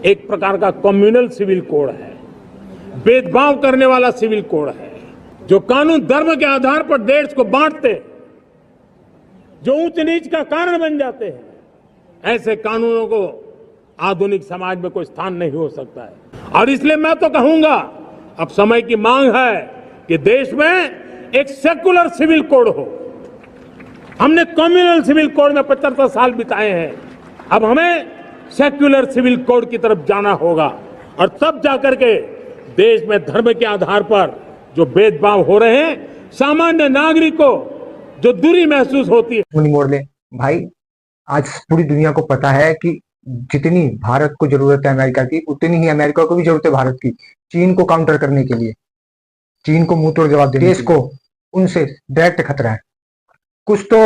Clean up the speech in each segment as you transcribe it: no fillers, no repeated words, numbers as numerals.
एक प्रकार का कम्युनल सिविल कोड है, भेदभाव करने वाला सिविल कोड है, जो कानून धर्म के आधार पर देश को बांटते, जो ऊंच नीच का कारण बन जाते हैं, ऐसे कानूनों को आधुनिक समाज में कोई स्थान नहीं हो सकता है। और इसलिए मैं तो कहूंगा, अब समय की मांग है कि देश में एक सेकुलर सिविल कोड हो। हमने कम्युनल सिविल कोड में 75 साल बिताए हैं, अब हमें सेक्युलर सिविल कोड की तरफ जाना होगा और तब जाकर के देश में धर्म के आधार पर जो भेदभाव हो रहे हैं, सामान्य नागरिक को जो दूरी महसूस होती है। मोड़ ले भाई, आज पूरी दुनिया को पता है कि जितनी भारत को जरूरत है अमेरिका की, उतनी ही अमेरिका को भी जरूरत है भारत की, चीन को काउंटर करने के लिए, चीन को मुंह तोड़ जवाब देने। देश को उनसे डायरेक्ट खतरा है। कुछ तो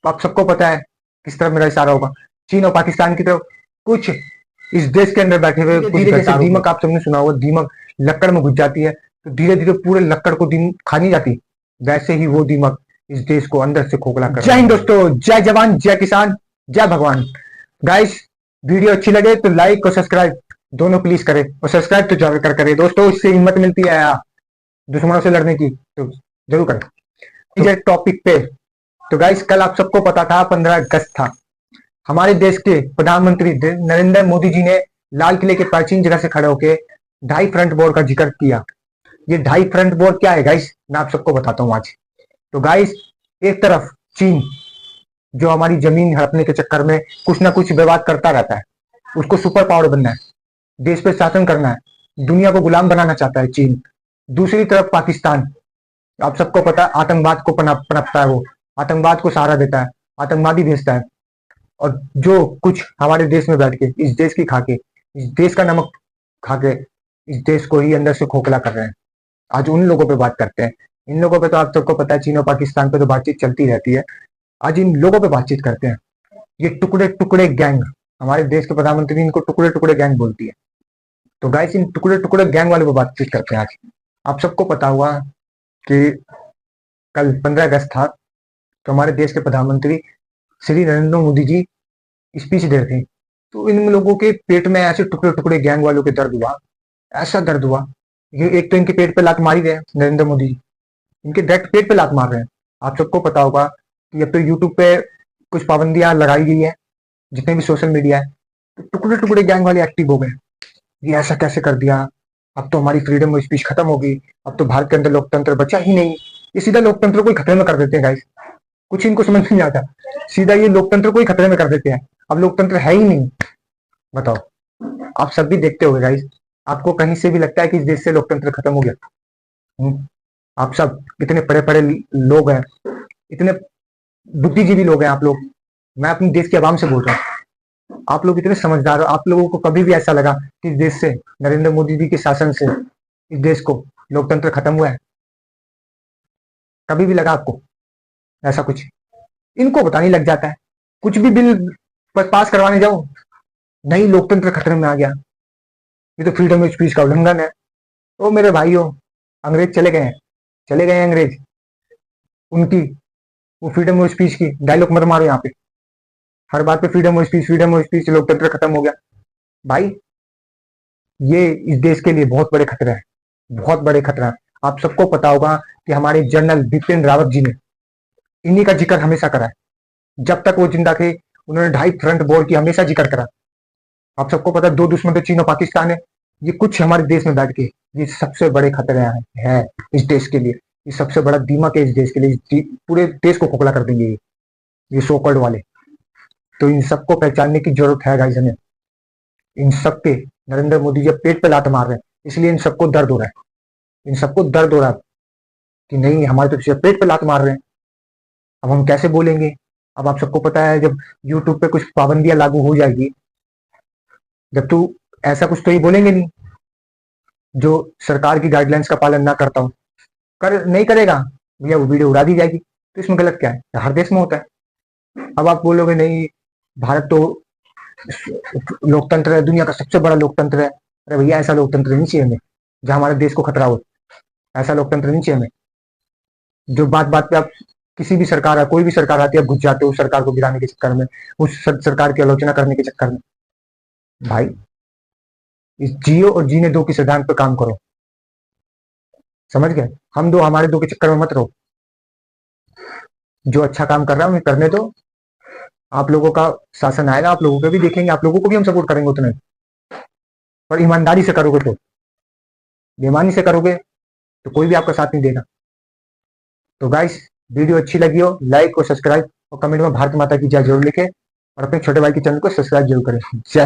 आप सबको पता है किस तरफ मेरा इशारा होगा, चीन और पाकिस्तान की तरफ। कुछ इस देश के अंदर बैठे हुए कुछ जैसे दीमक, आप सबने सुना होगा, दीमक लक्कड़ में घुस जाती है तो धीरे धीरे पूरे लक्कड़ को खा नहीं जाती, वैसे ही वो दीमक इस देश को अंदर से खोखला कर। जय हिंद दोस्तों, जय जवान, जय किसान, जय भगवान। गाइस, वीडियो अच्छी लगे तो लाइक और सब्सक्राइब दोनों प्लीज करें, और सब्सक्राइब तो जरूर करें दोस्तों, इससे हिम्मत मिलती है दुश्मनों से लड़ने की, तो जरूर करें। टॉपिक पे तो गाइस, कल आप सबको पता था 15 अगस्त था। हमारे देश के प्रधानमंत्री नरेंद्र मोदी जी ने लाल किले के प्राचीन जगह से खड़े होकर 2.5 फ्रंट बोर्ड का जिक्र किया। ये 2.5 फ्रंट बोर्ड क्या है गाइस, मैं आप सबको बताता हूँ आज। तो गाइस, एक तरफ चीन जो हमारी जमीन हड़पने के चक्कर में कुछ ना कुछ विवाद करता रहता है, उसको सुपर पावर बनना है, देश पे शासन करना है, दुनिया को गुलाम बनाना चाहता है चीन। दूसरी तरफ पाकिस्तान, आप सबको पता है आतंकवाद को पनपता है, वो आतंकवाद को सहारा देता है, आतंकवादी भेजता है, और जो कुछ हमारे देश में बैठ के इस देश की खाके, इस देश का नमक खाके इस देश को ही अंदर से खोखला कर रहे हैं। आज उन लोगों पे बात करते हैं। इन लोगों पे तो आप सबको पता है, चीन और पाकिस्तान पे तो बातचीत चलती रहती है, आज इन लोगों पे बातचीत करते हैं। ये टुकड़े टुकड़े गैंग, हमारे देश के प्रधानमंत्री इनको टुकड़े टुकड़े गैंग बोलती है। तो गाइस, इन टुकड़े टुकड़े गैंग वाले पे बातचीत करते हैं आज। आप सबको पता हुआ कि कल 15 अगस्त था, तो हमारे देश के प्रधानमंत्री श्री नरेंद्र मोदी जी स्पीच दे रहे थे, तो इन लोगों के पेट में ऐसे टुकड़े टुकड़े गैंग वालों के दर्द हुआ, ऐसा दर्द हुआ। ये एक तो इनके पेट पे लात मारी गए नरेंद्र मोदी जी, इनके डायरेक्ट पेट पे लात मार रहे हैं। आप सबको पता होगा कि अब तो यूट्यूब पे कुछ पाबंदियां लगाई गई है, जितने भी सोशल मीडिया है, तो टुकड़े टुकड़े गैंग वाले एक्टिव हो गए। ये ऐसा कैसे कर दिया, अब तो हमारी फ्रीडम ऑफ स्पीच खत्म हो गई, अब तो भारत के अंदर लोकतंत्र बचा ही नहीं। ये सीधा लोकतंत्र को ही खतरे में कर देते हैं गाइस, कुछ इनको समझ नहीं आता, सीधा ये लोकतंत्र को ही खतरे में कर देते हैं। अब लोकतंत्र है ही नहीं। बताओ, आप सब भी देखते होंगे गाइस, आपको कहीं से भी लगता है कि इस देश से लोकतंत्र खत्म हो गया? आप सब इतने बड़े बड़े लोग हैं, इतने बुद्धिजीवी लोग हैं आप लोग, मैं अपने देश के आवाम से बोल रहा हूँ, आप लोग इतने समझदार हो। आप लोगों को कभी भी ऐसा लगा कि इस देश से, नरेंद्र मोदी जी के शासन से इस देश को लोकतंत्र खत्म हुआ है? कभी भी लगा आपको ऐसा कुछ? इनको पता नहीं लग जाता है, कुछ भी बिल पास करवाने जाओ, नहीं लोकतंत्र खतरे में आ गया, ये तो फ्रीडम ऑफ स्पीच का उल्लंघन है। ओ मेरे भाइयों, अंग्रेज चले गए हैं, चले गए हैं अंग्रेज, उनकी वो फ्रीडम ऑफ स्पीच की डायलॉग मत मारो यहाँ पे, हर बात पे freedom of speech, freedom of speech, लोकतंत्र खत्म हो गया। भाई, ये इस देश के लिए बहुत बड़े खतरा है, बहुत बड़े खतरा है। आप सबको पता होगा कि हमारे जनरल बिपिन रावत जी ने इन्हीं का जिक्र हमेशा करा है, जब तक वो जिंदा थे उन्होंने 2.5 फ्रंट बोर्ड की हमेशा जिक्र करा। आप सबको पता है, दो दुश्मन तो चीन और पाकिस्तान है, ये कुछ हमारे देश में बैठ के ये सबसे बड़े खतरे हैं इस देश के लिए, ये सबसे बड़ा दीमक है इस देश के लिए, पूरे देश को खोखला कर देंगे ये सो कॉल्ड वाले। तो इन सबको पहचानने की जरूरत है गाइस हमें। इन सबके नरेंद्र मोदी जी पेट पे लात मार रहे हैं, इसलिए इन सबको दर्द हो रहा है, इन सबको दर्द हो रहा है कि नहीं, हमारे तो पेट पे लात मार रहे हैं, अब हम कैसे बोलेंगे? अब आप सबको पता है, जब यूट्यूब पे कुछ पाबंदियां लागू हो जाएगी, जब तू ऐसा कुछ तो ही बोलेंगे नहीं, जो सरकार की गाइडलाइंस का पालन ना करता हूं, नहीं करेगा भैया, वो वीडियो उड़ा दी जाएगी। तो इसमें गलत क्या है? हर देश में होता है। अब आप बोलोगे नहीं, भारत तो लोकतंत्र है, दुनिया का सबसे बड़ा लोकतंत्र है। अरे भैया, ऐसा लोकतंत्र नहीं चाहिए हमें जहां हमारे देश को खतरा हो, ऐसा लोकतंत्र नहीं चाहिए हमें जो बात बात पे आप किसी भी सरकार है, कोई भी सरकार आती है, आप घुस जाते हो उस सरकार को गिराने के चक्कर में, उस सरकार की आलोचना करने के चक्कर में। भाई, इस जियो और जीने दो के सिद्धांत पर काम करो। समझ गए? हम दो हमारे दो के चक्कर में मत रहो। जो अच्छा काम कर रहा है उन्हें करने दो। आप लोगों का शासन आएगा, आप लोगों को भी देखेंगे, आप लोगों को भी हम सपोर्ट करेंगे उतने, पर ईमानदारी से करोगे तो। बेईमानी से करोगे तो कोई भी आपका साथ नहीं देगा। तो गाइस, वीडियो अच्छी लगी हो लाइक और सब्सक्राइब और कमेंट में भारत माता की जय जरूर लिखे और अपने छोटे भाई के चैनल को सब्सक्राइब जरूर करें। जय हिंद।